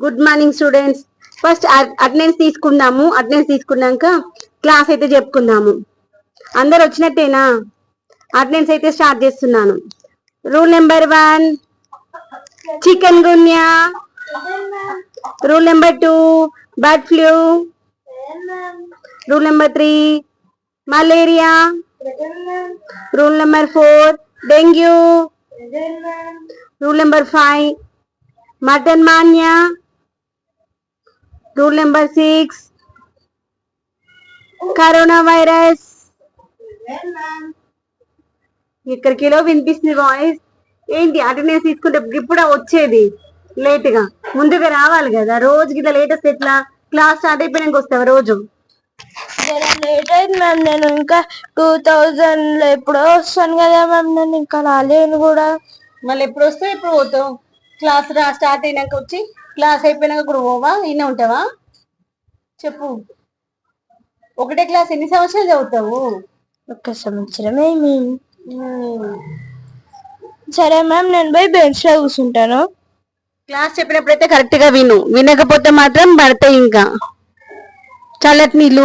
Good morning students. First attendance తీసుకుందాము. Attendance తీసుకున్నాక class అయితే చెప్పుకుందాము. అందరు వచ్చినట్టేనా? అటెండెన్స్ అయితే స్టార్ట్ చేస్తున్నాను. Rule number 1 chikungunya. Rule number 2 bird flu. Rule number 3 malaria. Rule number 4 dengue. Rule number 5 mutton మాన్యా. Rule number 6 corona virus. ఇక్కడికిలో వినిపిస్తుంది వాయిస్. ఏంటి అటెండెన్స్ తీసుకుంటే ఇప్పుడు వచ్చేది లేట్ గా? ముందుగా రావాలి కదా. రోజుకి ఇట్లా లేట్ వస్తే ఎట్లా? క్లాస్ స్టార్ట్ అయిపోయినాక వస్తావా రోజు? లేట్ అయింది మ్యామ్. నేను ఇంకా 2000 లో ఎప్పుడో వస్తాను కదా మ్యామ్. నేను ఇంకా రాలేను కూడా. మళ్ళీ ఎప్పుడు వస్తావు, ఎప్పుడు పోతావు? క్లాస్ స్టార్ట్ అయినాక వచ్చి క్లాస్ అయిపోయినాక కూడా పోవా? ఇన్నే ఉంటావా? చెప్పు. ఒకటే క్లాస్ ఎన్ని సంవత్సరాలు చదువుతావు? 1 సంవత్సరమే. సరే మ్యామ్, నేను పోయి బెంచ్ లో కూర్చుంటాను. క్లాస్ చెప్పినప్పుడైతే కరెక్ట్ గా విను. వినకపోతే మాత్రం పడతాయి ఇంకా చల్లటి నీళ్ళు.